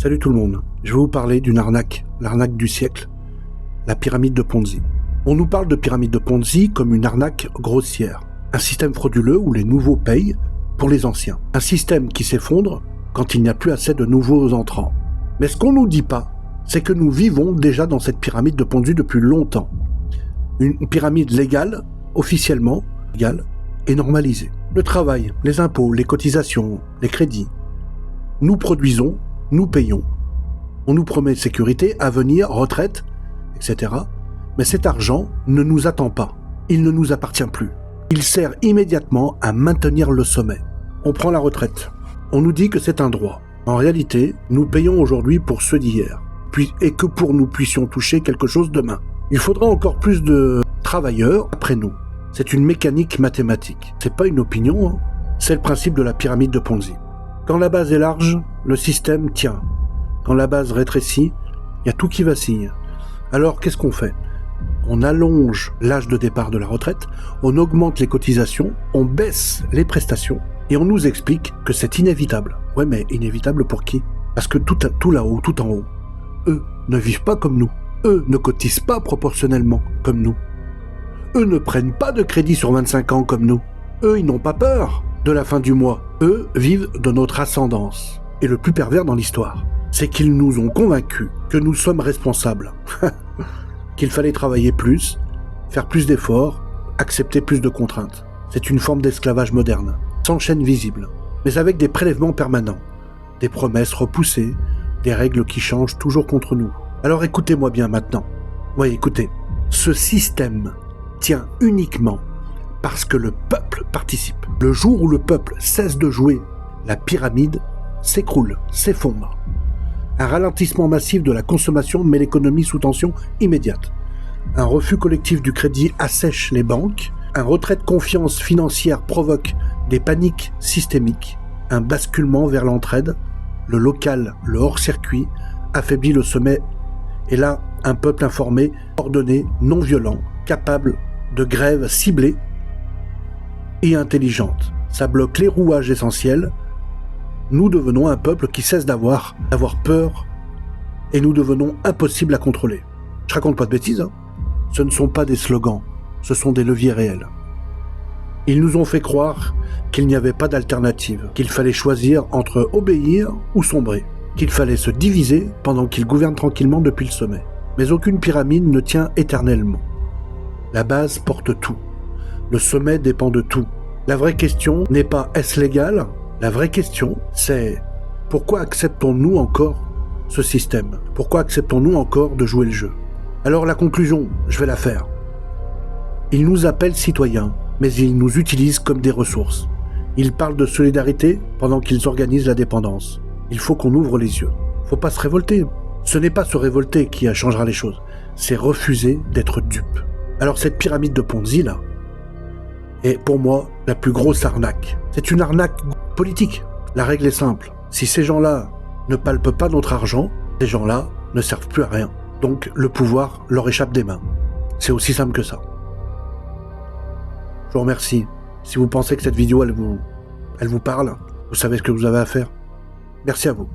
Salut tout le monde, je vais vous parler d'une arnaque, l'arnaque du siècle, la pyramide de Ponzi. On nous parle de pyramide de Ponzi comme une arnaque grossière, un système frauduleux où les nouveaux payent pour les anciens, un système qui s'effondre quand il n'y a plus assez de nouveaux entrants. Mais ce qu'on nous dit pas, c'est que nous vivons déjà dans cette pyramide de Ponzi depuis longtemps. Une pyramide légale, officiellement légale et normalisée. Le travail, les impôts, les cotisations, les crédits. Nous produisons, nous payons. On nous promet sécurité, avenir, retraite, etc. Mais cet argent ne nous attend pas. Il ne nous appartient plus. Il sert immédiatement à maintenir le sommet. On prend la retraite. On nous dit que c'est un droit. En réalité, nous payons aujourd'hui pour ceux d'hier. Et que pour nous puissions toucher quelque chose demain. Il faudra encore plus de travailleurs après nous. C'est une mécanique mathématique. C'est pas une opinion, hein. C'est le principe de la pyramide de Ponzi. Quand la base est large, le système tient. Quand la base rétrécit, il y a tout qui vacille. Alors, qu'est-ce qu'on fait? On allonge l'âge de départ de la retraite, on augmente les cotisations, on baisse les prestations, et on nous explique que c'est inévitable. Ouais, mais inévitable pour qui? Parce que tout là-haut, tout en haut, eux ne vivent pas comme nous. Eux ne cotisent pas proportionnellement comme nous. Eux ne prennent pas de crédit sur 25 ans comme nous. Eux, ils n'ont pas peur de la fin du mois. Eux vivent de notre ascendance. Et le plus pervers dans l'histoire, c'est qu'ils nous ont convaincus que nous sommes responsables. Qu'il fallait travailler plus, faire plus d'efforts, accepter plus de contraintes. C'est une forme d'esclavage moderne, sans chaîne visible, mais avec des prélèvements permanents, des promesses repoussées, des règles qui changent toujours contre nous. Alors écoutez-moi bien maintenant. Oui, écoutez. Ce système tient uniquement parce que le peuple participe. Le jour où le peuple cesse de jouer, la pyramide s'écroule, s'effondre. Un ralentissement massif de la consommation met l'économie sous tension immédiate. Un refus collectif du crédit assèche les banques. Un retrait de confiance financière provoque des paniques systémiques. Un basculement vers l'entraide, le local, le hors-circuit, affaiblit le sommet. Et là, un peuple informé, ordonné, non violent, capable de grèves ciblées et intelligentes. Ça bloque les rouages essentiels. Nous devenons un peuple qui cesse d'avoir peur et nous devenons impossibles à contrôler. Je raconte pas de bêtises, hein. Ce ne sont pas des slogans, ce sont des leviers réels. Ils nous ont fait croire qu'il n'y avait pas d'alternative, qu'il fallait choisir entre obéir ou sombrer, qu'il fallait se diviser pendant qu'ils gouvernent tranquillement depuis le sommet. Mais aucune pyramide ne tient éternellement. La base porte tout. Le sommet dépend de tout. La vraie question n'est pas est-ce légal? La vraie question, c'est pourquoi acceptons-nous encore ce système? Pourquoi acceptons-nous encore de jouer le jeu? Alors la conclusion, je vais la faire. Ils nous appellent citoyens, mais ils nous utilisent comme des ressources. Ils parlent de solidarité pendant qu'ils organisent la dépendance. Il faut qu'on ouvre les yeux. Faut pas se révolter. Ce n'est pas se révolter qui changera les choses. C'est refuser d'être dupe. Alors cette pyramide de Ponzi là, est pour moi la plus grosse arnaque. C'est une arnaque politique. La règle est simple. Si ces gens-là ne palpent pas notre argent, ces gens-là ne servent plus à rien. Donc le pouvoir leur échappe des mains. C'est aussi simple que ça. Je vous remercie. Si vous pensez que cette vidéo elle vous parle, vous savez ce que vous avez à faire. Merci à vous.